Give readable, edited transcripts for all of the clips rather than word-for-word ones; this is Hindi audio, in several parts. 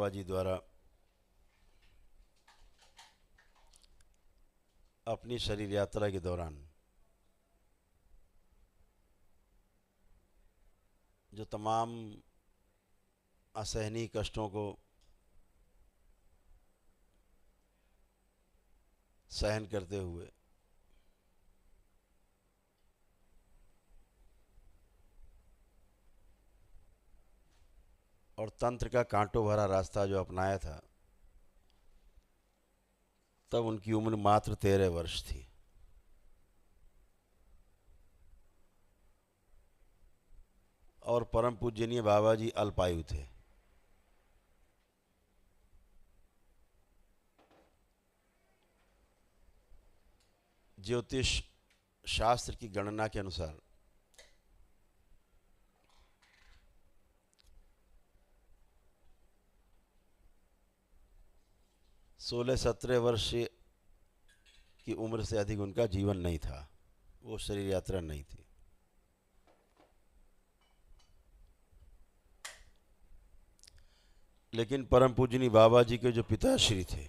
बाबा जी द्वारा अपनी शरीर यात्रा के दौरान जो तमाम असहनीय कष्टों को सहन करते हुए और तंत्र का कांटों भरा रास्ता जो अपनाया था, तब उनकी उम्र मात्र 13 वर्ष थी। और परम पूजनीय बाबा जी अल्पायु थे। ज्योतिष शास्त्र की गणना के अनुसार 16-17 वर्ष की उम्र से अधिक उनका जीवन नहीं था, वो शरीर यात्रा नहीं थी। लेकिन परम पूजनीय बाबा जी के जो पिताश्री थे,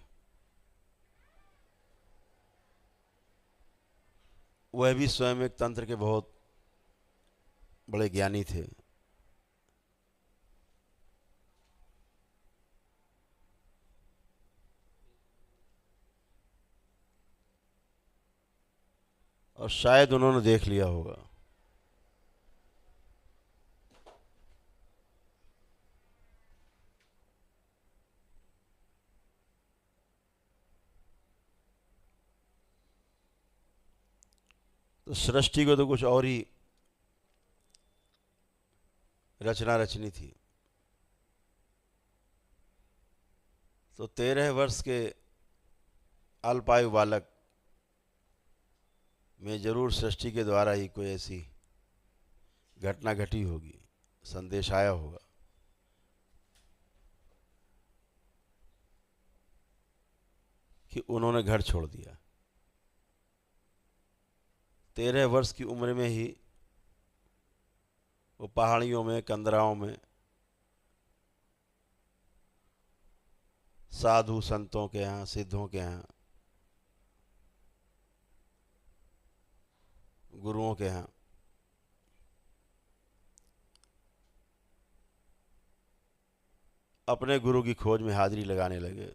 वह भी स्वयं एक तंत्र के बहुत बड़े ज्ञानी थे। और शायद उन्होंने देख लिया होगा तो सृष्टि को तो कुछ और ही रचना रचनी थी। तो 13 वर्ष के अल्पायु बालक में जरूर सृष्टि के द्वारा ही कोई ऐसी घटना घटी होगी, संदेश आया होगा कि उन्होंने घर छोड़ दिया। 13 वर्ष की उम्र में ही वो पहाड़ियों में, कंदराओं में साधु संतों के यहाँ, सिद्धों के यहाँ, गुरुओं के यहाँ अपने गुरु की खोज में हाजिरी लगाने लगे।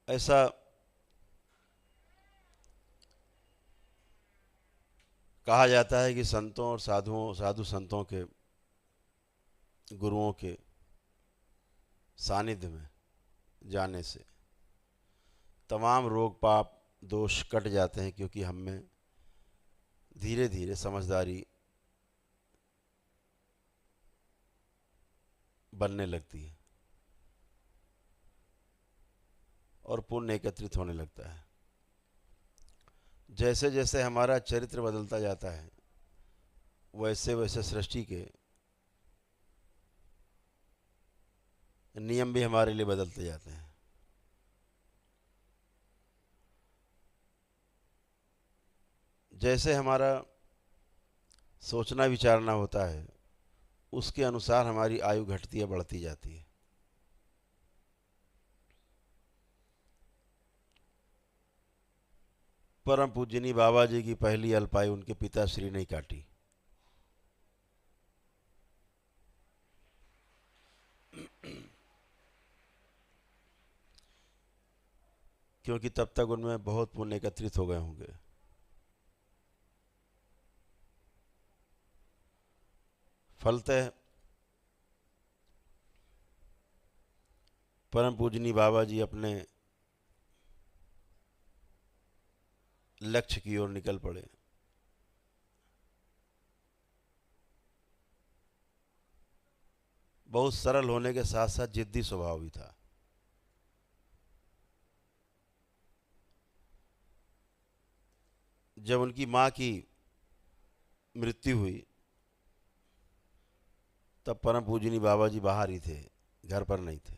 ऐसा कहा जाता है कि संतों और साधु संतों के, गुरुओं के सानिध्य में जाने से तमाम रोग पाप दोष कट जाते हैं, क्योंकि हम में धीरे धीरे समझदारी बनने लगती है और पुण्य एकत्रित होने लगता है। जैसे जैसे हमारा चरित्र बदलता जाता है, वैसे वैसे सृष्टि के नियम भी हमारे लिए बदलते जाते हैं। जैसे हमारा सोचना विचारना होता है, उसके अनुसार हमारी आयु घटती है, बढ़ती जाती है। परम पूजनीय बाबा जी की पहली अल्पायु उनके पिताश्री ने काटी। क्योंकि तब तक उनमें बहुत पुण्य एकत्रित हो गए होंगे। फलतः परम पूजनीय बाबा जी अपने लक्ष्य की ओर निकल पड़े। बहुत सरल होने के साथ साथ जिद्दी स्वभाव भी था। जब उनकी माँ की मृत्यु हुई, तब परम पूजनीय बाबा जी बाहर ही थे, घर पर नहीं थे।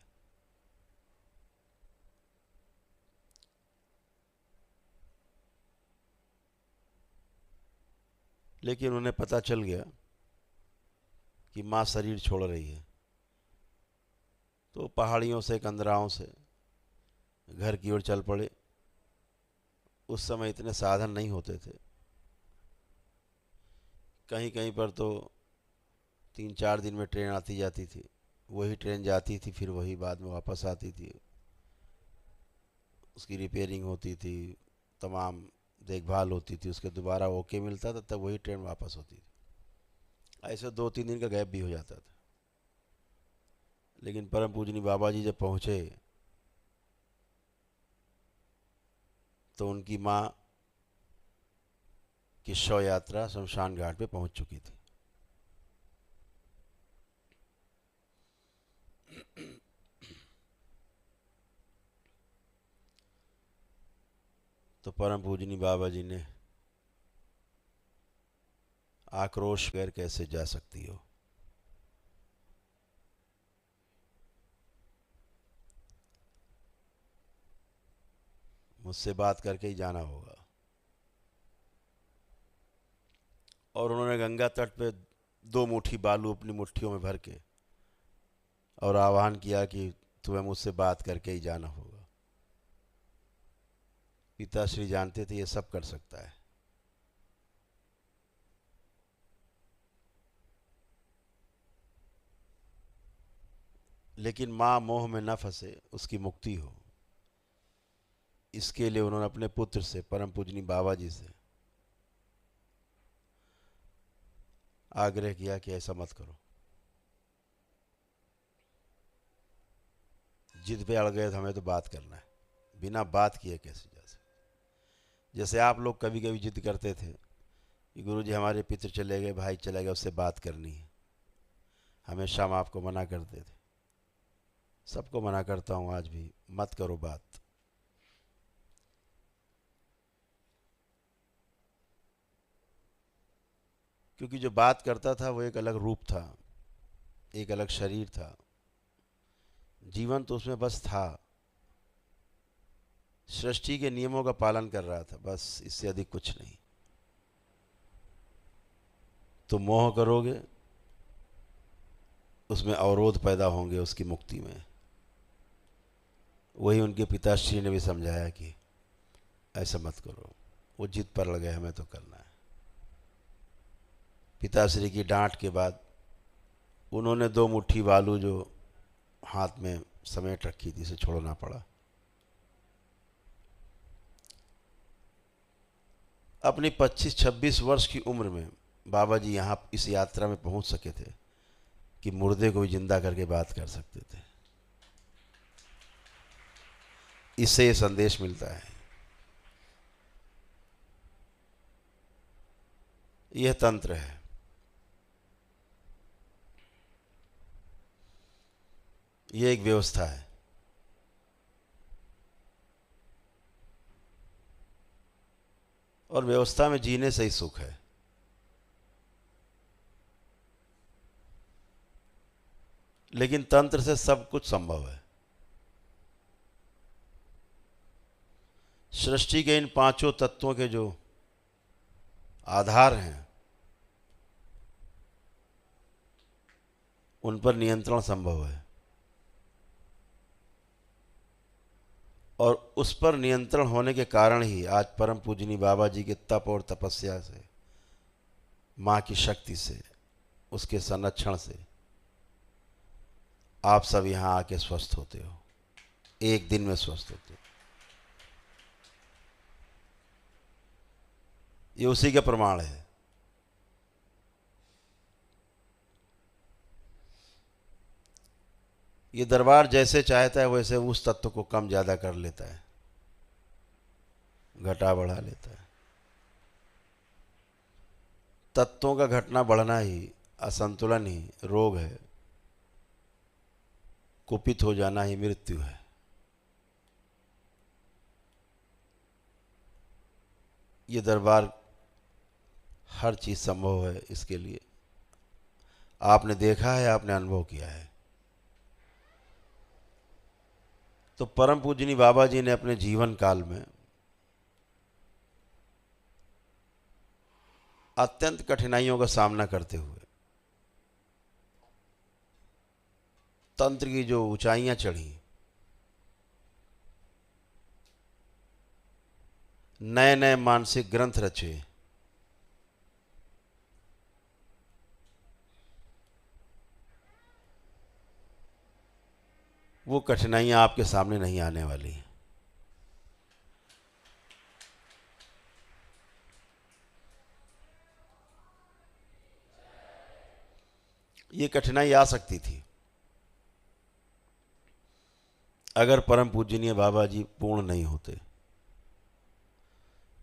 लेकिन उन्हें पता चल गया कि माँ शरीर छोड़ रही है, तो पहाड़ियों से कंदराओं से घर की ओर चल पड़े। उस समय इतने साधन नहीं होते थे, कहीं कहीं पर तो 3-4 दिन में ट्रेन आती जाती थी, वही ट्रेन जाती थी, फिर वही बाद में वापस आती थी, उसकी रिपेयरिंग होती थी, तमाम देखभाल होती थी, उसके दोबारा ओके मिलता था, तब वही ट्रेन वापस होती थी। ऐसे 2-3 दिन का गैप भी हो जाता था। लेकिन परम पूजनी बाबा जी जब पहुँचे तो उनकी माँ की शव यात्रा शमशान घाट पे पहुँच चुकी थी। तो परम पूजनी बाबा जी ने आक्रोश कर, कैसे जा सकती हो, मुझसे बात करके ही जाना होगा। और उन्होंने गंगा तट पे 2 मुट्ठी बालू अपनी मुट्ठियों में भर के और आह्वान किया कि तुम्हें मुझसे बात करके ही जाना होगा। पिताश्री जानते थे ये सब कर सकता है, लेकिन माँ मोह में न फंसे, उसकी मुक्ति हो, इसके लिए उन्होंने अपने पुत्र से, परम पूजनी बाबा जी से आग्रह किया कि ऐसा मत करो। जिद पे अड़ गए तो हमें तो बात करना है, बिना बात किए कैसे जा सकते। जैसे आप लोग कभी कभी जिद करते थे कि गुरुजी हमारे पितर चले गए, भाई चले गए, उससे बात करनी है, हमेशा हम आपको मना करते थे। सबको मना करता हूँ आज भी, मत करो बात। क्योंकि जो बात करता था वो एक अलग रूप था, एक अलग शरीर था, जीवन तो उसमें बस था, सृष्टि के नियमों का पालन कर रहा था, बस, इससे अधिक कुछ नहीं। तो मोह करोगे, उसमें अवरोध पैदा होंगे उसकी मुक्ति में। वही उनके पिताश्री ने भी समझाया कि ऐसा मत करो। वो जिद पर लगे, हमें तो करना है। पिताश्री की डांट के बाद उन्होंने 2 मुट्ठी बालू जो हाथ में समेट रखी थी, इसे छोड़ना पड़ा। अपनी 25-26 वर्ष की उम्र में बाबा जी यहाँ इस यात्रा में पहुँच सके थे कि मुर्दे को भी जिंदा करके बात कर सकते थे। इससे ये संदेश मिलता है, यह तंत्र है। यह एक व्यवस्था है। और व्यवस्था में जीने से ही सुख है। लेकिन तंत्र से सब कुछ संभव है। सृष्टि के इन 5 तत्वों के जो आधार हैं, उन पर नियंत्रण संभव है। और उस पर नियंत्रण होने के कारण ही आज परम पूजनी बाबा जी के तप और तपस्या से, माँ की शक्ति से, उसके संरक्षण से आप सब यहाँ आके स्वस्थ होते हो, एक दिन में स्वस्थ होते हो। ये उसी का प्रमाण है। ये दरबार जैसे चाहता है वैसे उस तत्व को कम ज़्यादा कर लेता है, घटा बढ़ा लेता है। तत्वों का घटना बढ़ना ही, असंतुलन ही रोग है, कुपित हो जाना ही मृत्यु है। ये दरबार हर चीज़ संभव है इसके लिए। आपने देखा है, आपने अनुभव किया है। तो परम पूजनी बाबा जी ने अपने जीवन काल में अत्यंत कठिनाइयों का सामना करते हुए तंत्र की जो ऊंचाइयां चढ़ी, नए नए मानसिक ग्रंथ रचे, वो कठिनाइयां आपके सामने नहीं आने वाली। ये कठिनाई आ सकती थी अगर परम पूजनीय बाबा जी पूर्ण नहीं होते।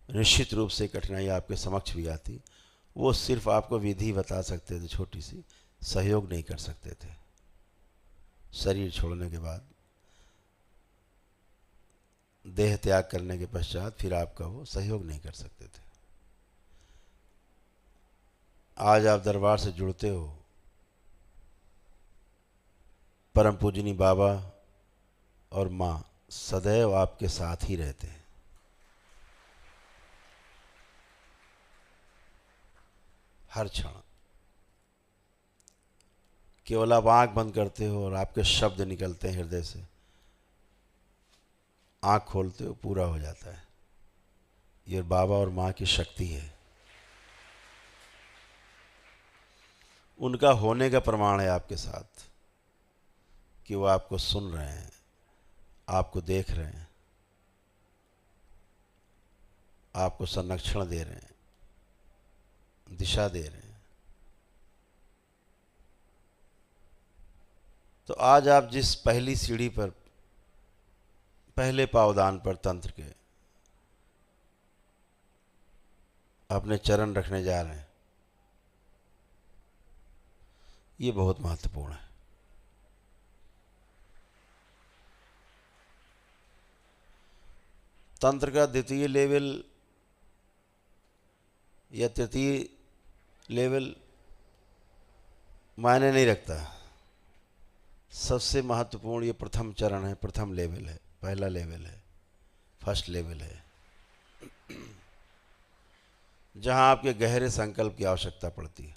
निश्चित रूप से कठिनाई आपके समक्ष भी आती। वो सिर्फ आपको विधि बता सकते थे, छोटी सी, सहयोग नहीं कर सकते थे। शरीर छोड़ने के बाद, देह त्याग करने के पश्चात फिर आपका वो सहयोग नहीं कर सकते थे। आज आप दरबार से जुड़ते हो, परम पूजनी बाबा और माँ सदैव आपके साथ ही रहते हैं। हर क्षण केवल आप आंख बंद करते हो और आपके शब्द निकलते हैं हृदय से, आंख खोलते हो पूरा हो जाता है। ये बाबा और माँ की शक्ति है। उनका होने का प्रमाण है आपके साथ कि वो आपको सुन रहे हैं, आपको देख रहे हैं, आपको संरक्षण दे रहे हैं, दिशा दे रहे हैं। तो आज आप जिस पहली सीढ़ी पर, पहले पावदान पर तंत्र के अपने चरण रखने जा रहे हैं, ये बहुत महत्वपूर्ण है। तंत्र का द्वितीय लेवल या तृतीय लेवल मायने नहीं रखता। सबसे महत्वपूर्ण ये प्रथम चरण है, प्रथम लेवल है, पहला लेवल है, फर्स्ट लेवल है, जहां आपके गहरे संकल्प की आवश्यकता पड़ती है।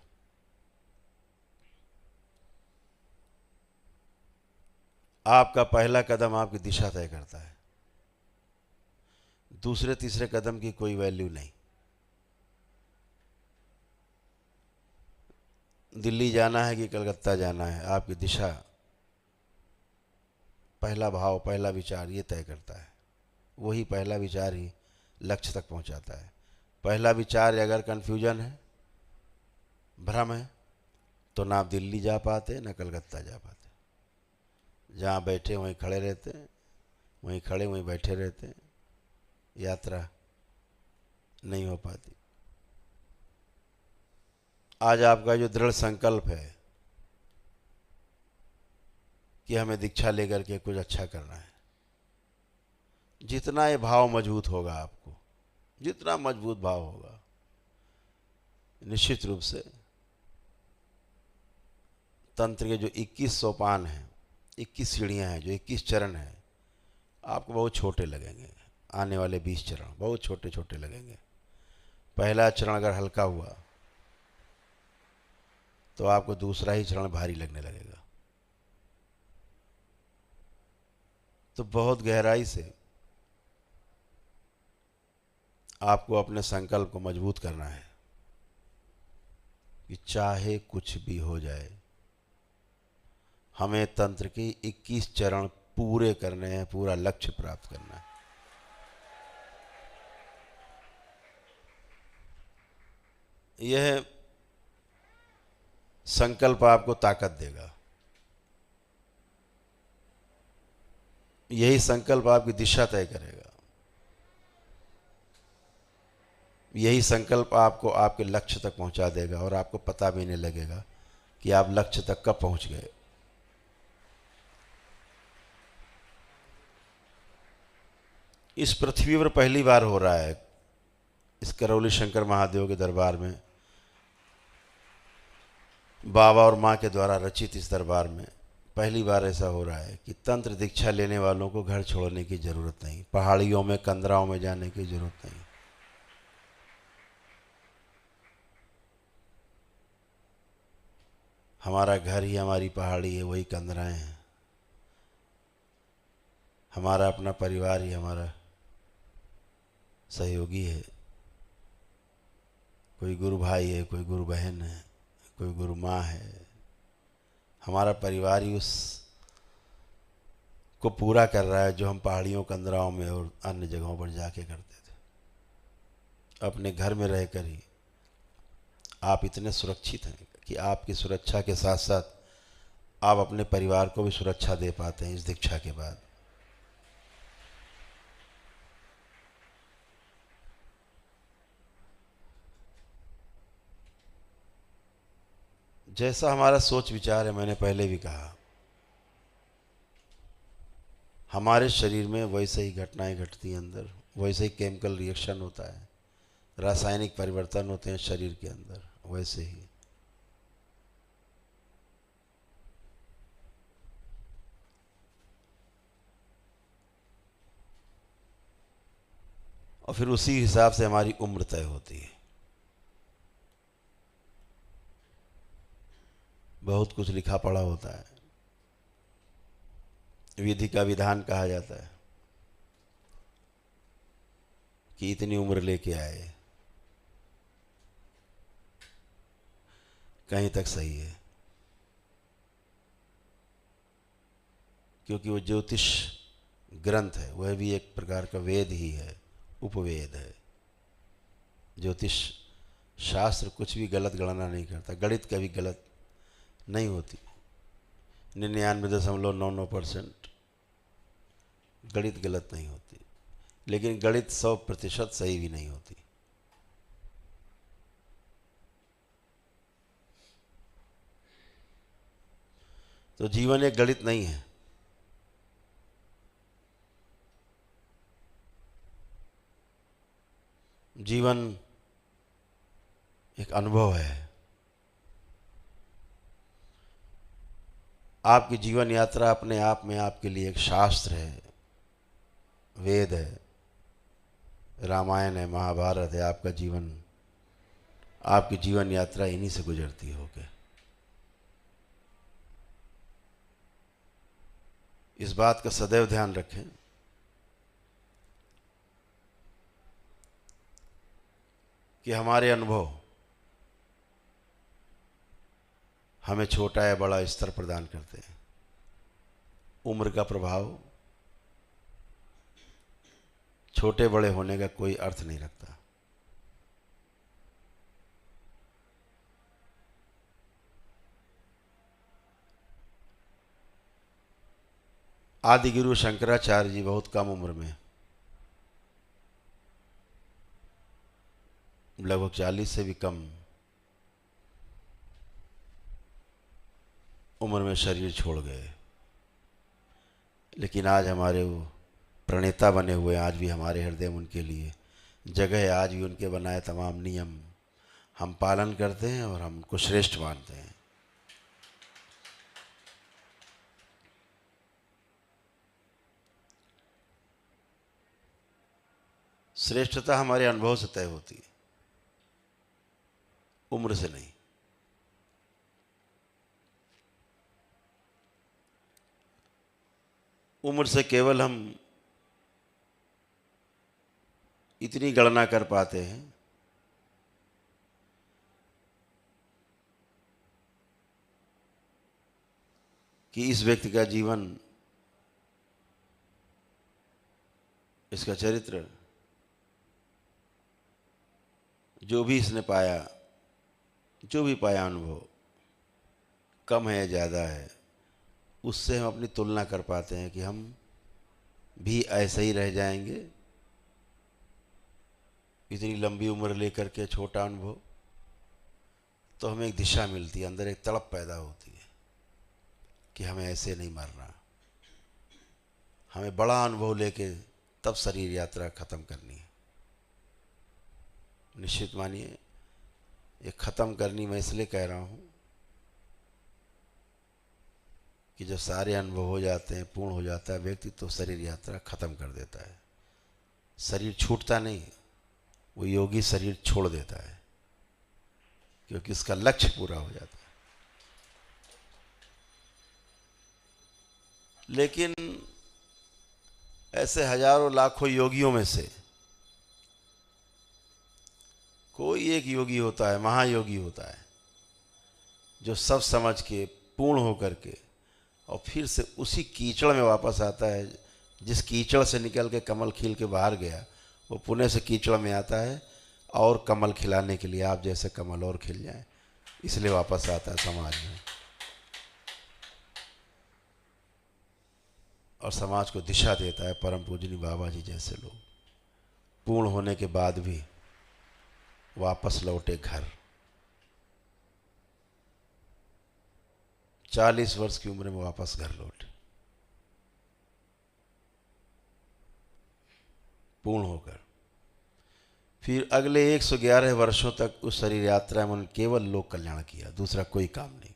आपका पहला कदम आपकी दिशा तय करता है। दूसरे तीसरे कदम की कोई वैल्यू नहीं। दिल्ली जाना है कि कलकत्ता जाना है, आपकी दिशा, पहला भाव, पहला विचार ये तय करता है। वही पहला विचार ही लक्ष्य तक पहुंचाता है। पहला विचार अगर कन्फ्यूजन है, भ्रम है, तो ना आप दिल्ली जा पाते ना कलकत्ता जा पाते। जहाँ बैठे वहीं खड़े रहते हैं, वहीं खड़े वहीं बैठे रहते हैं, यात्रा नहीं हो पाती। आज आपका जो दृढ़ संकल्प है कि हमें दीक्षा लेकर के कुछ अच्छा करना है, जितना ये भाव मजबूत होगा, आपको जितना मजबूत भाव होगा, निश्चित रूप से तंत्र के जो 21 सोपान हैं, 21 सीढ़ियां हैं, जो 21 चरण हैं, आपको बहुत छोटे लगेंगे। आने वाले 20 चरण बहुत छोटे छोटे लगेंगे। पहला चरण अगर हल्का हुआ तो आपको दूसरा ही चरण भारी लगने लगेगा। तो बहुत गहराई से आपको अपने संकल्प को मजबूत करना है कि चाहे कुछ भी हो जाए, हमें तंत्र के 21 चरण पूरे करने हैं, पूरा लक्ष्य प्राप्त करना है। यह संकल्प आपको ताकत देगा। यही संकल्प आपकी दिशा तय करेगा। यही संकल्प आपको आपके लक्ष्य तक पहुंचा देगा और आपको पता भी नहीं लगेगा कि आप लक्ष्य तक कब पहुंच गए। इस पृथ्वी पर पहली बार हो रहा है, इस करौली शंकर महादेव के दरबार में, बाबा और माँ के द्वारा रचित इस दरबार में पहली बार ऐसा हो रहा है कि तंत्र दीक्षा लेने वालों को घर छोड़ने की जरूरत नहीं, पहाड़ियों में, कंदराओं में जाने की जरूरत नहीं। हमारा घर ही हमारी पहाड़ी है, वही कंदराएं हैं। हमारा अपना परिवार ही हमारा सहयोगी है। कोई गुरु भाई है, कोई गुरु बहन है, कोई गुरु माँ है। हमारा परिवार ही उस को पूरा कर रहा है जो हम पहाड़ियों कंदराओं में और अन्य जगहों पर जाके करते थे। अपने घर में रहकर ही आप इतने सुरक्षित हैं कि आपकी सुरक्षा के साथ साथ आप अपने परिवार को भी सुरक्षा दे पाते हैं इस दीक्षा के बाद। जैसा हमारा सोच विचार है, मैंने पहले भी कहा, हमारे शरीर में वैसे ही घटनाएं घटती हैं, अंदर वैसे ही केमिकल रिएक्शन होता है, रासायनिक परिवर्तन होते हैं शरीर के अंदर, वैसे ही और फिर उसी हिसाब से हमारी उम्र तय होती है। बहुत कुछ लिखा पढ़ा होता है, विधि का विधान कहा जाता है कि इतनी उम्र लेके आए, कहीं तक सही है, क्योंकि वो ज्योतिष ग्रंथ है, वह भी एक प्रकार का वेद ही है, उपवेद है। ज्योतिष शास्त्र कुछ भी गलत गणना नहीं करता, गणित कभी गलत नहीं होती। 99.99% गणित गलत नहीं होती, लेकिन गणित 100% सही भी नहीं होती। तो जीवन एक गणित नहीं है। जीवन एक अनुभव है। आपकी जीवन यात्रा अपने आप में आपके लिए एक शास्त्र है, वेद है, रामायण है, महाभारत है। आपका जीवन, आपकी जीवन यात्रा इन्हीं से गुजरती होगी। इस बात का सदैव ध्यान रखें कि हमारे अनुभव हमें छोटा या बड़ा स्तर प्रदान करते हैं। उम्र का प्रभाव छोटे बड़े होने का कोई अर्थ नहीं रखता। आदि गुरु शंकराचार्य जी बहुत कम उम्र में, लगभग 40 से भी कम उम्र में शरीर छोड़ गए। लेकिन आज हमारे वो प्रणेता बने हुए, आज भी हमारे हृदय में उनके लिए जगह है। आज भी उनके बनाए तमाम नियम हम पालन करते हैं और हम उनको श्रेष्ठ मानते हैं। श्रेष्ठता हमारे अनुभव से तय होती है, उम्र से नहीं। उम्र से केवल हम इतनी गणना कर पाते हैं कि इस व्यक्ति का जीवन, इसका चरित्र, जो भी इसने पाया, जो भी पाया अनुभव, कम है या ज़्यादा है, उससे हम अपनी तुलना कर पाते हैं कि हम भी ऐसे ही रह जाएंगे। इतनी लंबी उम्र लेकर के छोटा अनुभव, तो हमें एक दिशा मिलती है, अंदर एक तड़प पैदा होती है कि हमें ऐसे नहीं मरना, हमें बड़ा अनुभव लेके तब शरीर यात्रा खत्म करनी है। निश्चित मानिए, ये ख़त्म करनी मैं इसलिए कह रहा हूँ कि जब सारे अनुभव हो जाते हैं, पूर्ण हो जाता है व्यक्ति, तो शरीर यात्रा ख़त्म कर देता है। शरीर छूटता नहीं, वो योगी शरीर छोड़ देता है, क्योंकि उसका लक्ष्य पूरा हो जाता है। लेकिन ऐसे हजारों लाखों योगियों में से कोई एक योगी होता है, महायोगी होता है, जो सब समझ के पूर्ण होकर के और फिर से उसी कीचड़ में वापस आता है। जिस कीचड़ से निकल के कमल खिल के बाहर गया, वो पुणे से कीचड़ में आता है और कमल खिलाने के लिए, आप जैसे कमल और खिल जाएं, इसलिए वापस आता है समाज में और समाज को दिशा देता है। परम पूजनीय बाबा जी जैसे लोग पूर्ण होने के बाद भी वापस लौटे घर। 40 वर्ष की उम्र में वापस घर लौटे, पूर्ण होकर। फिर अगले 111 वर्षों तक उस शरीर यात्रा में उन्होंने केवल लोक कल्याण किया, दूसरा कोई काम नहीं किया।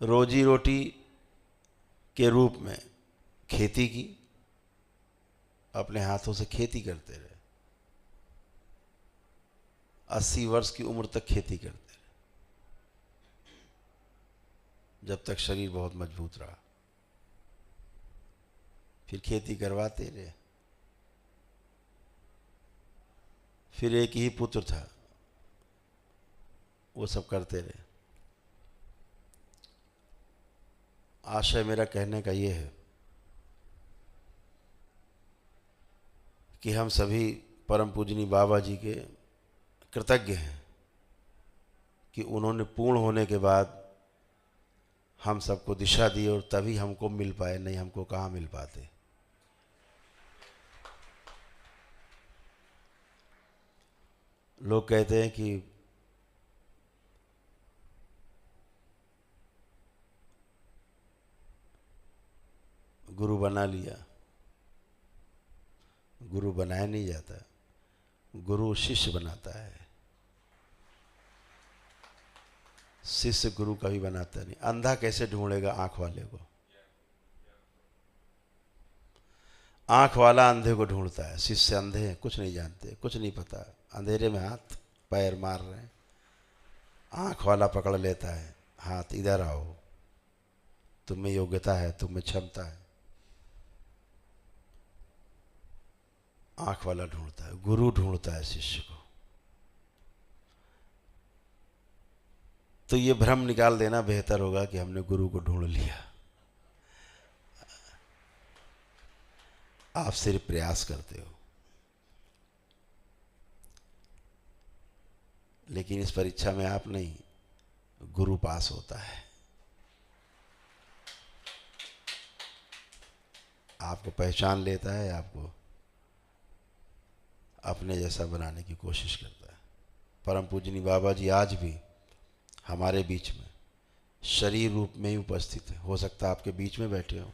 रोजी रोटी के रूप में खेती की, अपने हाथों से खेती करते रहे। 80 वर्ष की उम्र तक खेती करते रहे, जब तक शरीर बहुत मजबूत रहा। फिर खेती करवाते रहे। फिर एक ही पुत्र था, वो सब करते रहे। आशय मेरा कहने का ये है कि हम सभी परम पूजनीय बाबा जी के कृतज्ञ हैं कि उन्होंने पूर्ण होने के बाद हम सबको दिशा दी और तभी हमको मिल पाए, नहीं हमको कहाँ मिल पाते। लोग कहते हैं कि गुरु बना लिया, गुरु बनाया नहीं जाता, गुरु शिष्य बनाता है। शिष्य गुरु कभी बनाता नहीं। अंधा कैसे ढूंढेगा आंख वाले को? आंख वाला अंधे को ढूंढता है। शिष्य अंधे हैं, कुछ नहीं जानते, कुछ नहीं पता, अंधेरे में हाथ पैर मार रहे हैं। आंख वाला पकड़ लेता है, हाथ इधर आओ, तुम में योग्यता है, तुम में क्षमता है। आंख वाला ढूंढता है, गुरु ढूंढता है शिष्य को। तो ये भ्रम निकाल देना बेहतर होगा कि हमने गुरु को ढूंढ लिया। आप सिर्फ प्रयास करते हो, लेकिन इस परीक्षा में आप नहीं, गुरु पास होता है। आपको पहचान लेता है, आपको अपने जैसा बनाने की कोशिश करता है। परम पूजनीय बाबा जी आज भी हमारे बीच में शरीर रूप में ही उपस्थित है। हो सकता है आपके बीच में बैठे हो।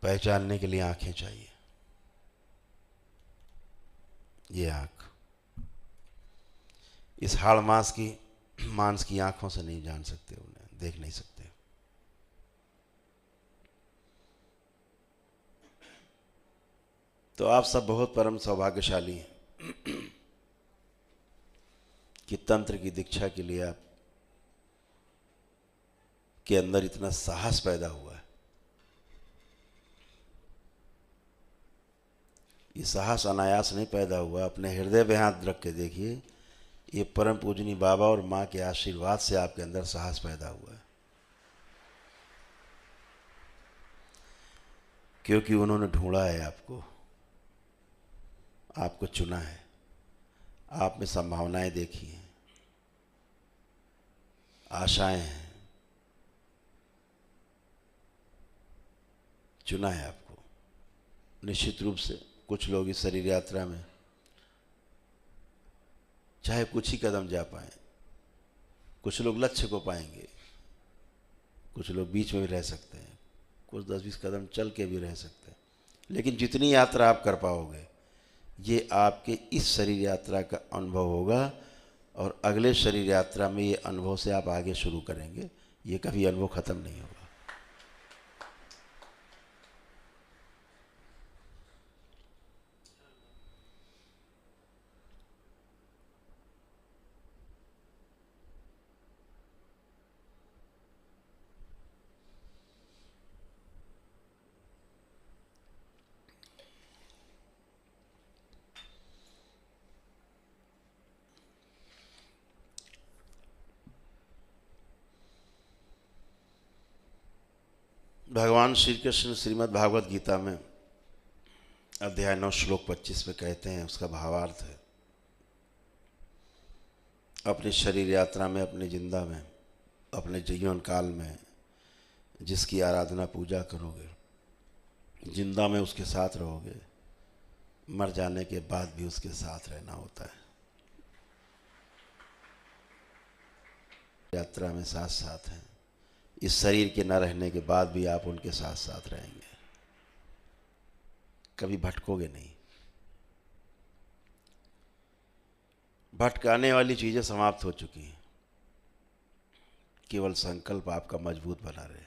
पहचानने के लिए आंखें चाहिए। ये आंख इस हाड़ मांस की आंखों से नहीं जान सकते, उन्हें देख नहीं सकते। तो आप सब बहुत परम सौभाग्यशाली हैं कि तंत्र की दीक्षा के लिए आप के अंदर इतना साहस पैदा हुआ है। ये साहस अनायास नहीं पैदा हुआ। अपने हृदय पे हाथ रख के देखिए, ये परम पूजनीय बाबा और माँ के आशीर्वाद से आपके अंदर साहस पैदा हुआ है, क्योंकि उन्होंने ढूंढा है आपको, आपको चुना है, आप में संभावनाएं देखी हैं, आशाएं हैं, चुना है आपको। निश्चित रूप से कुछ लोग इस शरीर यात्रा में चाहे कुछ ही कदम जा पाए, कुछ लोग लक्ष्य को पाएंगे, कुछ लोग बीच में भी रह सकते हैं, कुछ 10-20 कदम चल के भी रह सकते हैं। लेकिन जितनी यात्रा आप कर पाओगे, ये आपके इस शरीर यात्रा का अनुभव होगा और अगले शरीर यात्रा में ये अनुभव से आप आगे शुरू करेंगे। ये कभी अनुभव खत्म नहीं होगा। भगवान श्री कृष्ण श्रीमद् भागवत गीता में अध्याय 9 श्लोक 25 में कहते हैं, उसका भावार्थ है, अपनी शरीर यात्रा में, अपने जिंदा में, अपने जीवन काल में जिसकी आराधना पूजा करोगे, जिंदा में उसके साथ रहोगे, मर जाने के बाद भी उसके साथ रहना होता है। यात्रा में साथ साथ हैं, इस शरीर के न रहने के बाद भी आप उनके साथ साथ रहेंगे, कभी भटकोगे नहीं। भटकाने वाली चीज़ें समाप्त हो चुकी हैं, केवल संकल्प आपका मजबूत बना रहे,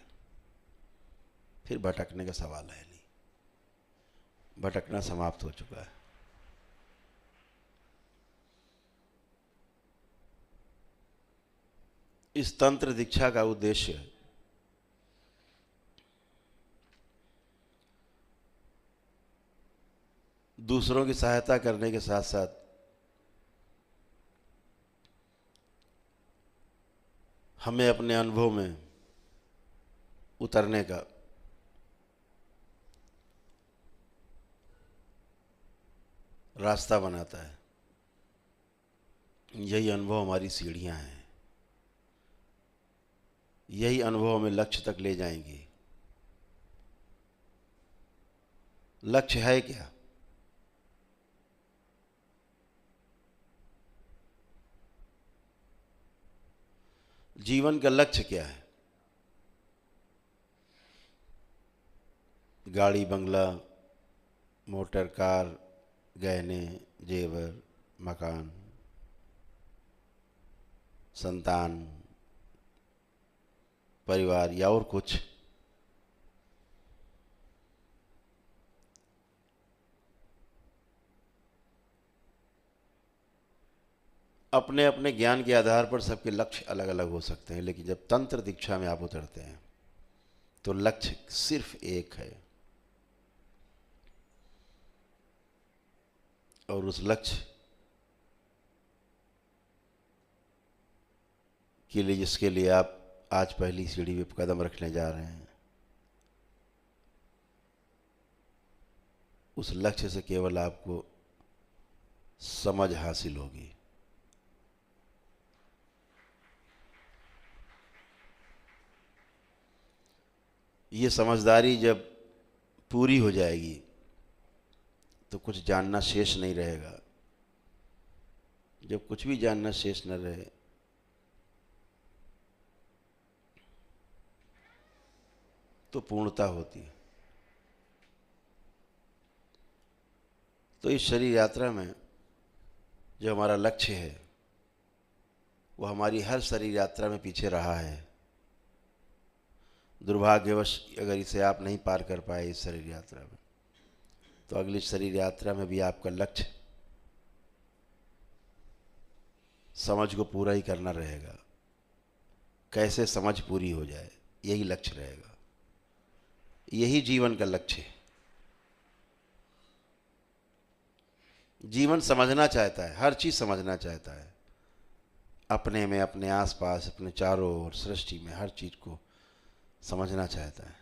फिर भटकने का सवाल है नहीं, भटकना समाप्त हो चुका है। इस तंत्र दीक्षा का उद्देश्य दूसरों की सहायता करने के साथ साथ हमें अपने अनुभव में उतरने का, रास्ता बनाता है। यही अनुभव हमारी सीढ़ियां हैं, यही अनुभव हमें लक्ष्य तक ले जाएंगी। लक्ष्य है क्या? जीवन का लक्ष्य क्या है? गाड़ी, बंगला, मोटर, कार, गहने, जेवर, मकान, संतान, परिवार या और कुछ? अपने अपने ज्ञान के आधार पर सबके लक्ष्य अलग अलग हो सकते हैं, लेकिन जब तंत्र दीक्षा में आप उतरते हैं तो लक्ष्य सिर्फ एक है, और उस लक्ष्य के लिए, जिसके लिए आप आज पहली सीढ़ी पे कदम रखने जा रहे हैं, उस लक्ष्य से केवल आपको समझ हासिल होगी। ये समझदारी जब पूरी हो जाएगी तो कुछ जानना शेष नहीं रहेगा। जब कुछ भी जानना शेष न रहे तो पूर्णता होती है। तो इस शरीर यात्रा में जो हमारा लक्ष्य है वो हमारी हर शरीर यात्रा में पीछे रहा है। दुर्भाग्यवश अगर इसे आप नहीं पार कर पाए इस शरीर यात्रा में, तो अगली शरीर यात्रा में भी आपका लक्ष्य समझ को पूरा ही करना रहेगा। कैसे समझ पूरी हो जाए, यही लक्ष्य रहेगा, यही जीवन का लक्ष्य है। जीवन समझना चाहता है, हर चीज समझना चाहता है, अपने में, अपने आसपास, अपने चारों ओर, सृष्टि में हर चीज को समझना चाहता है।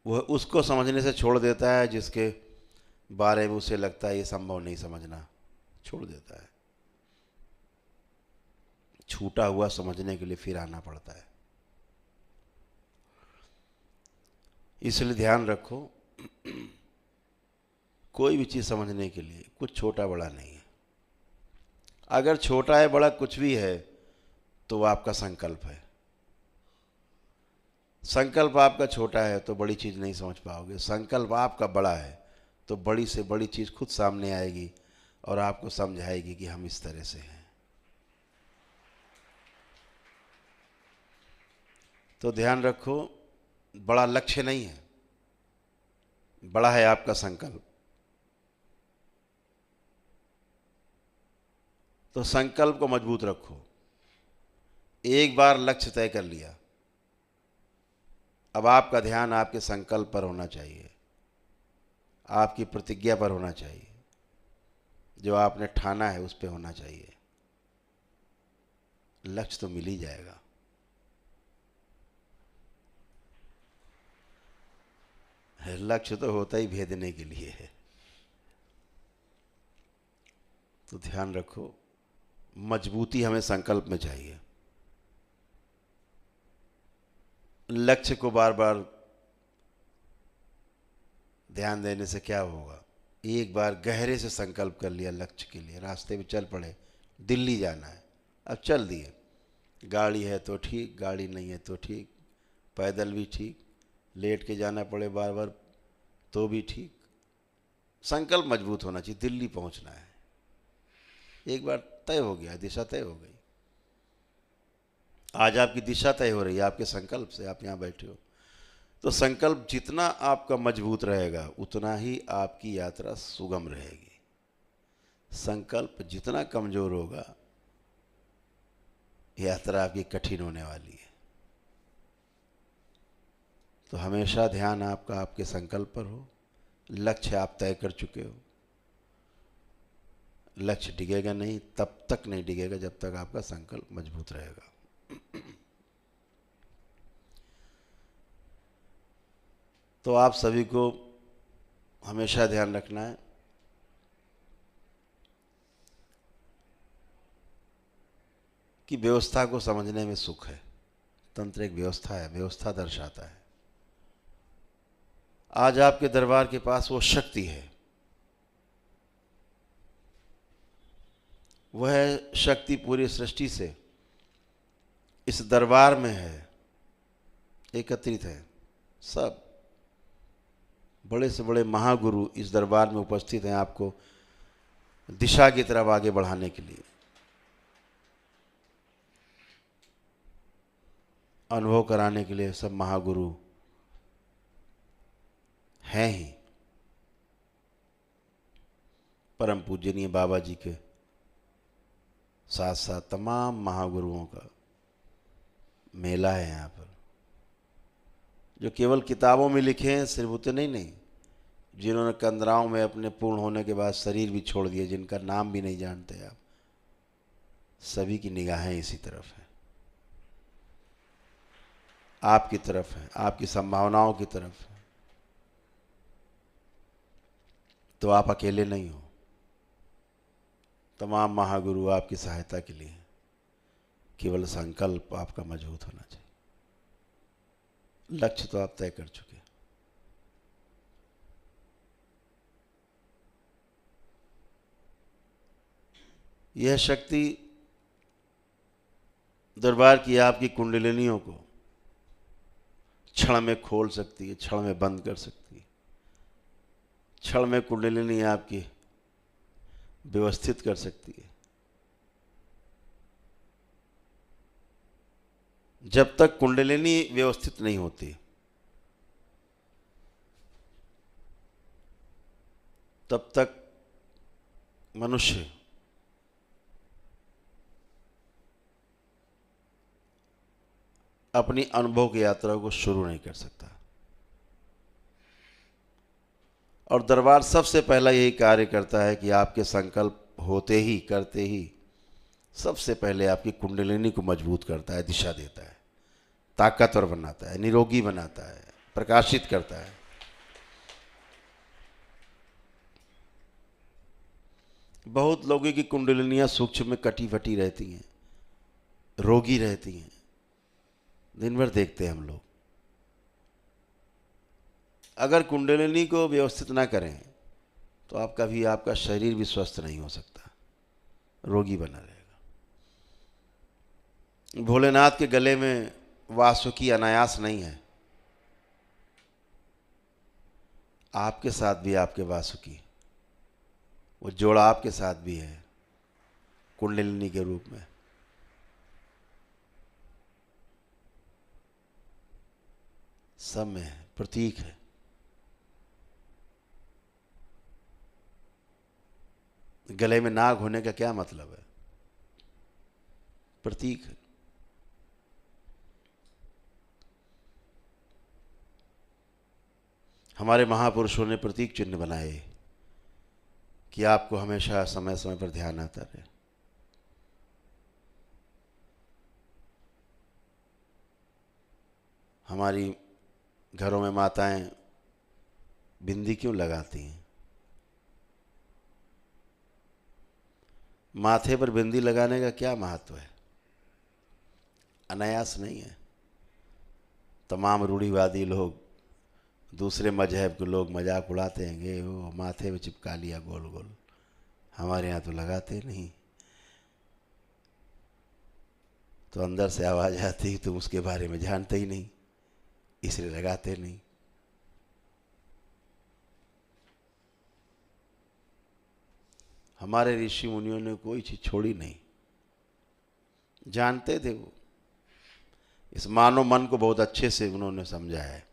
वह उसको समझने से छोड़ देता है जिसके बारे में उसे लगता है ये संभव नहीं समझना, छोड़ देता है। छूटा हुआ समझने के लिए फिर आना पड़ता है। इसलिए ध्यान रखो, कोई भी चीज समझने के लिए कुछ छोटा बड़ा नहीं है। अगर छोटा है बड़ा कुछ भी है तो वह आपका संकल्प है। संकल्प आपका छोटा है तो बड़ी चीज नहीं समझ पाओगे। संकल्प आपका बड़ा है तो बड़ी से बड़ी चीज खुद सामने आएगी और आपको समझाएगी कि हम इस तरह से हैं। तो ध्यान रखो, बड़ा लक्ष्य नहीं है, बड़ा है आपका संकल्प। तो संकल्प को मजबूत रखो। एक बार लक्ष्य तय कर लिया, अब आपका ध्यान आपके संकल्प पर होना चाहिए, आपकी प्रतिज्ञा पर होना चाहिए, जो आपने ठाना है उस पर होना चाहिए। लक्ष्य तो मिल ही जाएगा। लक्ष्य तो होता ही भेदने के लिए है। तो ध्यान रखो, मजबूती हमें संकल्प में चाहिए। लक्ष्य को बार बार ध्यान देने से क्या होगा? एक बार गहरे से संकल्प कर लिया लक्ष्य के लिए, रास्ते में चल पड़े, दिल्ली जाना है, अब चल दिए। गाड़ी है तो ठीक, गाड़ी नहीं है तो ठीक, पैदल भी ठीक, लेट के जाना पड़े बार बार तो भी ठीक। संकल्प मजबूत होना चाहिए, दिल्ली पहुंचना है। एक बार तय हो गया, दिशा तय हो गई। आज आपकी दिशा तय हो रही है आपके संकल्प से, आप यहाँ बैठे हो। तो संकल्प जितना आपका मजबूत रहेगा उतना ही आपकी यात्रा सुगम रहेगी। संकल्प जितना कमजोर होगा यात्रा आपकी कठिन होने वाली है। तो हमेशा ध्यान आपका आपके संकल्प पर हो। लक्ष्य आप तय कर चुके हो, लक्ष्य डिगेगा नहीं, तब तक नहीं डिगेगा जब तक आपका संकल्प मजबूत रहेगा। तो आप सभी को हमेशा ध्यान रखना है कि व्यवस्था को समझने में सुख है। तंत्र एक व्यवस्था है, व्यवस्था दर्शाता है। आज आपके दरबार के पास वो शक्ति है, वह शक्ति पूरी सृष्टि से इस दरबार में है, एकत्रित है। सब बड़े से बड़े महागुरु इस दरबार में उपस्थित हैं आपको दिशा की तरफ आगे बढ़ाने के लिए, अनुभव कराने के लिए। सब महागुरु हैं ही। परम पूजनीय बाबा जी के साथ साथ तमाम महागुरुओं का मेला है यहाँ पर, जो केवल किताबों में लिखे हैं सिर्फ उतने नहीं, जिन्होंने कंदराओं में अपने पूर्ण होने के बाद शरीर भी छोड़ दिए, जिनका नाम भी नहीं जानते आप, सभी की निगाहें इसी तरफ हैं, आपकी तरफ है, आपकी संभावनाओं की तरफ है। तो आप अकेले नहीं हो, तमाम महागुरु आपकी सहायता के लिए। केवल संकल्प आपका मजबूत होना चाहिए। लक्ष्य तो आप तय कर चुके। यह शक्ति दरबार की आपकी कुंडलिनियों को क्षण में खोल सकती है, क्षण में बंद कर सकती है। क्षण में कुंडलिनी आपकी व्यवस्थित कर सकती है। जब तक कुंडलिनी व्यवस्थित नहीं होती तब तक मनुष्य अपनी अनुभव की यात्रा को शुरू नहीं कर सकता। और दरबार सबसे पहला यही कार्य करता है कि आपके संकल्प होते ही, करते ही सबसे पहले आपकी कुंडलिनी को मजबूत करता है, दिशा देता है, ताकतवर बनाता है, निरोगी बनाता है, प्रकाशित करता है। बहुत लोगों की कुंडलिनियां सूक्ष्म में कटी फटी रहती हैं, रोगी रहती हैं, दिन भर देखते हैं हम लोग। अगर कुंडलिनी को व्यवस्थित ना करें तो आप कभी, आपका शरीर भी स्वस्थ नहीं हो सकता, रोगी बना रहेगा। भोलेनाथ के गले में वासुकी अनायास नहीं है, आपके साथ भी आपके वासुकी, वो जोड़ा आपके साथ भी है कुंडलिनी के रूप में। सब में है, प्रतीक है। गले में नाग होने का क्या मतलब है? प्रतीक है। हमारे महापुरुषों ने प्रतीक चिन्ह बनाए कि आपको हमेशा समय समय पर ध्यान आता रहे। हमारी घरों में माताएं बिंदी क्यों लगाती हैं? माथे पर बिंदी लगाने का क्या महत्व है? अनायास नहीं है। तमाम रूढ़िवादी लोग, दूसरे मजहब के लोग मजाक उड़ाते हैं कि वो माथे में चिपका लिया गोल गोल, हमारे यहाँ तो लगाते नहीं। तो अंदर से आवाज़ आती है तुम उसके बारे में जानते ही नहीं, इसलिए लगाते नहीं। हमारे ऋषि मुनियों ने कोई चीज़ छोड़ी नहीं, जानते थे वो। इस मानव मन को बहुत अच्छे से उन्होंने समझा है।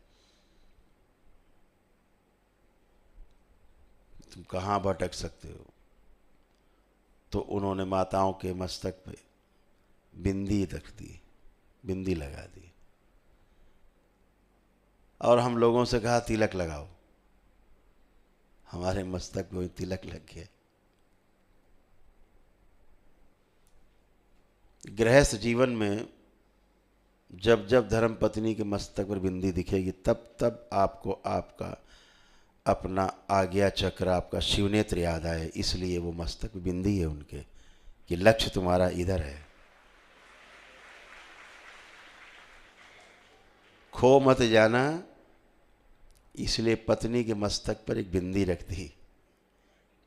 तुम कहाँ भटक सकते हो, तो उन्होंने माताओं के मस्तक पे बिंदी रख दी, बिंदी लगा दी, और हम लोगों से कहा तिलक लगाओ। हमारे मस्तक पे तिलक लग गया। गृहस्थ जीवन में जब जब धर्म पत्नी के मस्तक पर बिंदी दिखेगी, तब तब आपको आपका अपना आज्ञा चक्र, आपका शिवनेत्र याद आए। इसलिए वो मस्तक पे बिंदी है उनके, कि लक्ष्य तुम्हारा इधर है, खो मत जाना। इसलिए पत्नी के मस्तक पर एक बिंदी रख दी।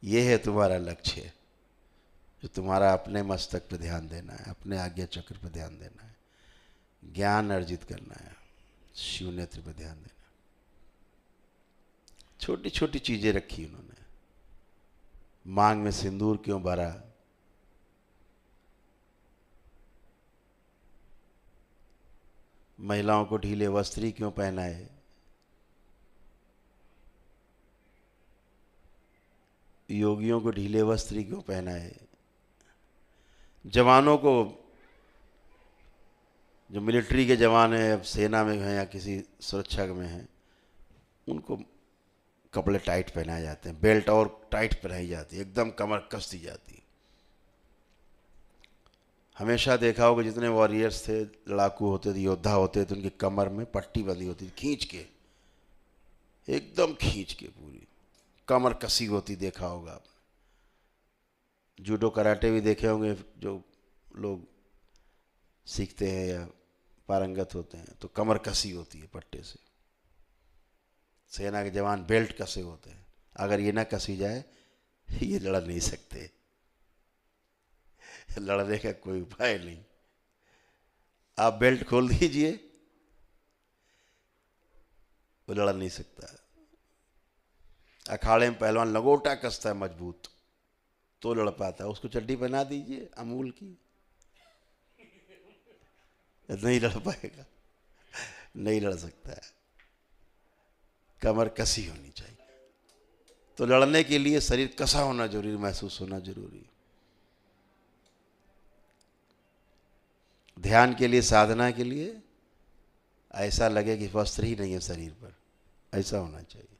ये है तुम्हारा लक्ष्य, जो तुम्हारा अपने मस्तक पर ध्यान देना है, अपने आज्ञा चक्र पर ध्यान देना है, ज्ञान अर्जित करना है, शिवनेत्र पर ध्यान देना। छोटी छोटी चीजें रखी उन्होंने। मांग में सिंदूर क्यों भरा? महिलाओं को ढीले वस्त्र ही क्यों पहनाए? योगियों को ढीले वस्त्र क्यों पहनाए? जवानों को, जो मिलिट्री के जवान हैं, अब सेना में हैं या किसी सुरक्षा में हैं, उनको कपड़े टाइट पहनाए जाते हैं, बेल्ट और टाइट पहनाई जाती है, एकदम कमर कस दी जाती है। हमेशा देखा होगा जितने वॉरियर्स थे, लड़ाकू होते थे, योद्धा होते थे, उनकी कमर में पट्टी बंधी होती थी, खींच के, एकदम खींच के पूरी कमर कसी होती, देखा होगा आपने। जूडो कराटे भी देखे होंगे, जो लोग सीखते हैं या पारंगत होते हैं, तो कमर कसी होती है पट्टे से। सेना के जवान बेल्ट कसे होते हैं, अगर ये ना कसी जाए ये लड़ नहीं सकते, लड़ने का कोई उपाय नहीं। आप बेल्ट खोल दीजिए, वो लड़ नहीं सकता। अखाड़े में पहलवान लगोटा कसता है मजबूत, तो लड़ पाता है। उसको चड्डी पहना दीजिए अमूल की, नहीं लड़ पाएगा, नहीं लड़ सकता है। कमर कसी होनी चाहिए। तो लड़ने के लिए शरीर कसा होना जरूरी, महसूस होना जरूरी। ध्यान के लिए, साधना के लिए ऐसा लगे कि वस्त्र ही नहीं है शरीर पर, ऐसा होना चाहिए।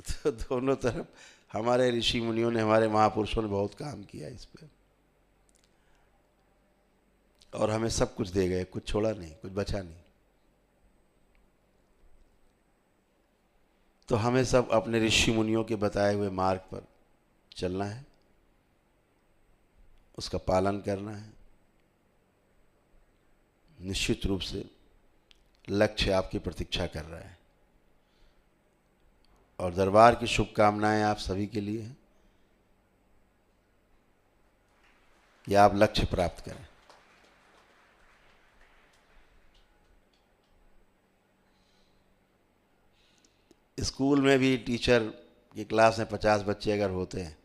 तो दोनों तरफ हमारे ऋषि मुनियों ने, हमारे महापुरुषों ने बहुत काम किया इस पे, और हमें सब कुछ दे गए, कुछ छोड़ा नहीं, कुछ बचा नहीं। तो हमें सब अपने ऋषि मुनियों के बताए हुए मार्ग पर चलना है, उसका पालन करना है। निश्चित रूप से लक्ष्य आपकी प्रतीक्षा कर रहा है, और दरबार की शुभकामनाएं आप सभी के लिए हैं कि आप लक्ष्य प्राप्त करें। स्कूल में भी टीचर की क्लास में 50 बच्चे अगर होते हैं,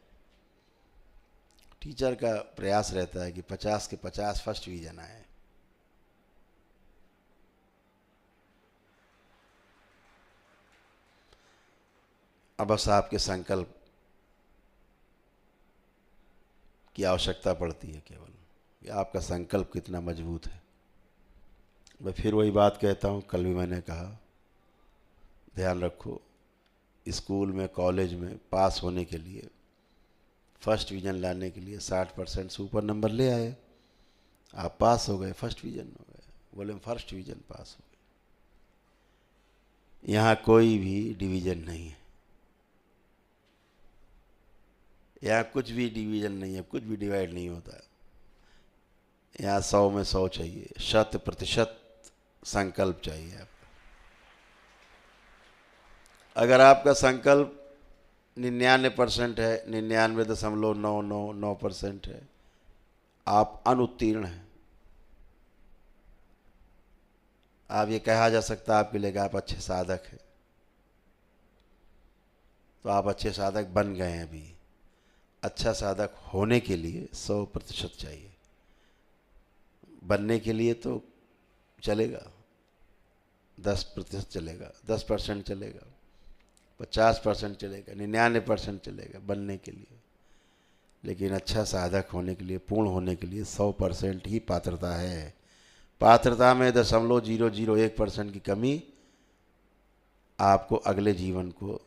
टीचर का प्रयास रहता है कि 50 के 50 फर्स्ट डिवीजन आए। अब बस आपके संकल्प की आवश्यकता पड़ती है केवल, कि आपका संकल्प कितना मजबूत है। मैं फिर वही बात कहता हूँ, कल भी मैंने कहा, ध्यान रखो, स्कूल में, कॉलेज में पास होने के लिए, फर्स्ट डिवीज़न लाने के लिए 60% से ऊपर नंबर ले आए, आप पास हो गए, फर्स्ट डिवीज़न हो गए। बोले हम फर्स्ट डिवीज़न पास हो गए। यहाँ कोई भी डिवीजन नहीं है, यहाँ कुछ भी डिवीजन नहीं है, कुछ भी डिवाइड नहीं होता। यहाँ 100 में 100 चाहिए, 100% संकल्प चाहिए आपका। अगर आपका संकल्प 99% है, 99.999% है, आप अनुत्तीर्ण हैं। आप ये कहा जा सकता है आपके लिए कि आप अच्छे साधक हैं, तो आप अच्छे साधक बन गए हैं। अभी अच्छा साधक होने के लिए 100% चाहिए। बनने के लिए तो चलेगा, 10% चलेगा, 10% चलेगा, 50% चलेगा, 99% चलेगा बनने के लिए। लेकिन अच्छा साधक होने के लिए, पूर्ण होने के लिए 100% ही पात्रता है। पात्रता में 0.001% की कमी आपको अगले जीवन को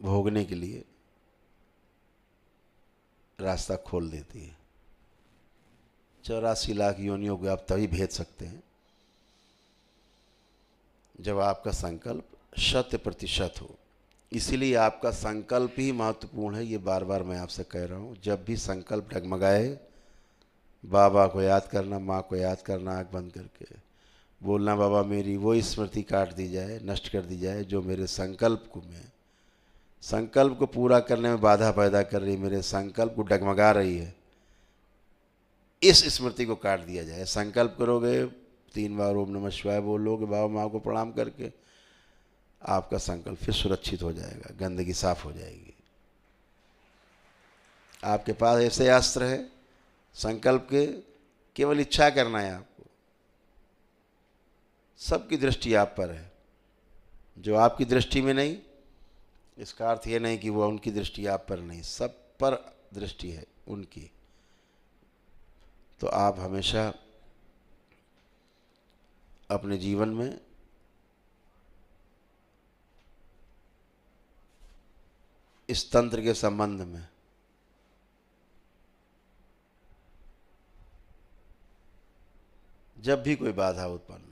भोगने के लिए रास्ता खोल देती है। 84 लाख योनियों को आप तभी भेज सकते हैं जब आपका संकल्प 100% हो। इसीलिए आपका संकल्प ही महत्वपूर्ण है। ये बार बार मैं आपसे कह रहा हूँ, जब भी संकल्प डगमगाए, बाबा को याद करना, माँ को याद करना, आँख बंद करके बोलना, बाबा मेरी वो स्मृति काट दी जाए, नष्ट कर दी जाए जो मेरे संकल्प को पूरा करने में बाधा पैदा कर रही, मेरे संकल्प को डगमगा रही है। इस स्मृति को काट दिया जाए। संकल्प करोगे, 3 बार ओम नमः शिवाय बोलोगे, बाबा माँ को प्रणाम करके, आपका संकल्प फिर सुरक्षित हो जाएगा, गंदगी साफ हो जाएगी। आपके पास ऐसे अस्त्र है संकल्प के, केवल इच्छा करना है आपको। सबकी दृष्टि आप पर है। जो आपकी दृष्टि में नहीं, इसका अर्थ ये नहीं कि वो उनकी दृष्टि आप पर नहीं, सब पर दृष्टि है उनकी। तो आप हमेशा अपने जीवन में इस तंत्र के संबंध में जब भी कोई बाधा उत्पन्न हो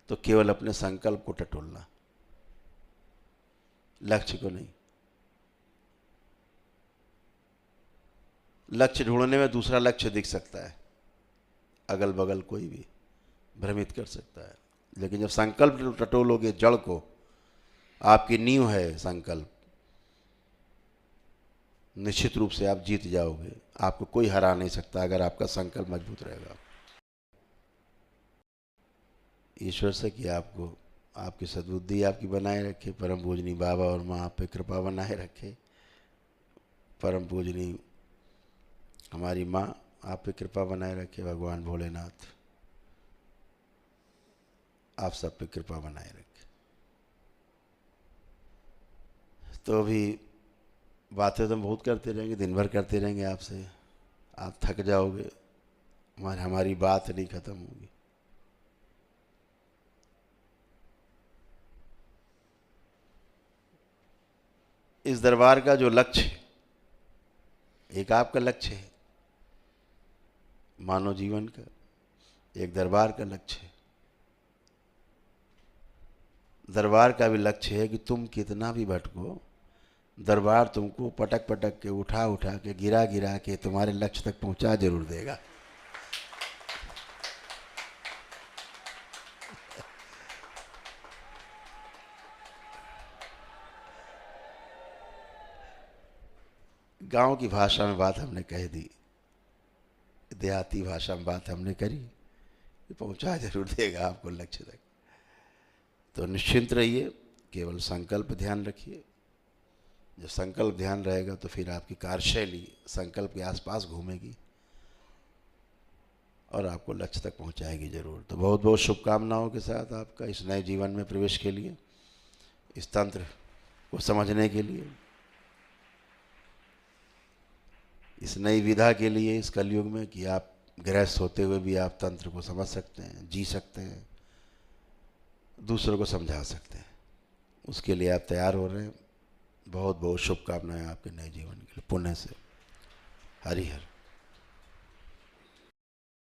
तो केवल अपने संकल्प को टटोलना, लक्ष्य को नहीं। लक्ष्य ढूंढने में दूसरा लक्ष्य दिख सकता है, अगल बगल कोई भी भ्रमित कर सकता है, लेकिन जब संकल्प टटोलोगे, जड़ को, आपकी नींव है संकल्प, निश्चित रूप से आप जीत जाओगे। आपको कोई हरा नहीं सकता अगर आपका संकल्प मजबूत रहेगा। ईश्वर से कि आपको आपकी सद्बुद्धि आपकी बनाए रखे, परम पूजनी बाबा और माँ आप पे कृपा बनाए रखे। परम पूजनी हमारी माँ आप पे कृपा बनाए रखे। भगवान भोलेनाथ आप सब पे कृपा बनाए रखे। तो अभी बातें तो बहुत करते रहेंगे, दिन भर करते रहेंगे आपसे, आप थक जाओगे, हमारी बात नहीं खत्म होगी। इस दरबार का जो लक्ष्य है, एक आपका लक्ष्य है मानव जीवन का, एक दरबार का लक्ष्य है। दरबार का भी लक्ष्य है कि तुम कितना भी भटको, दरबार तुमको पटक पटक के, उठा उठा के, गिरा गिरा के तुम्हारे लक्ष्य तक पहुंचा जरूर देगा। गांव की भाषा में बात हमने कह दी, देहाती भाषा में बात हमने करी, पहुंचा जरूर देगा आपको लक्ष्य तक। तो निश्चिंत रहिए, केवल संकल्प ध्यान रखिए। जब संकल्प ध्यान रहेगा तो फिर आपकी कार्यशैली संकल्प के आसपास घूमेगी और आपको लक्ष्य तक पहुंचाएगी जरूर। तो बहुत बहुत शुभकामनाओं के साथ आपका इस नए जीवन में प्रवेश के लिए, इस तंत्र को समझने के लिए, इस नई विधा के लिए, इस कलयुग में कि आप गृहस्थ होते हुए भी आप तंत्र को समझ सकते हैं, जी सकते हैं, दूसरों को समझा सकते हैं। उसके लिए आप तैयार हो रहे हैं। बहुत बहुत शुभकामनाएं आपके नए जीवन के लिए। पुण्य से हरि हर।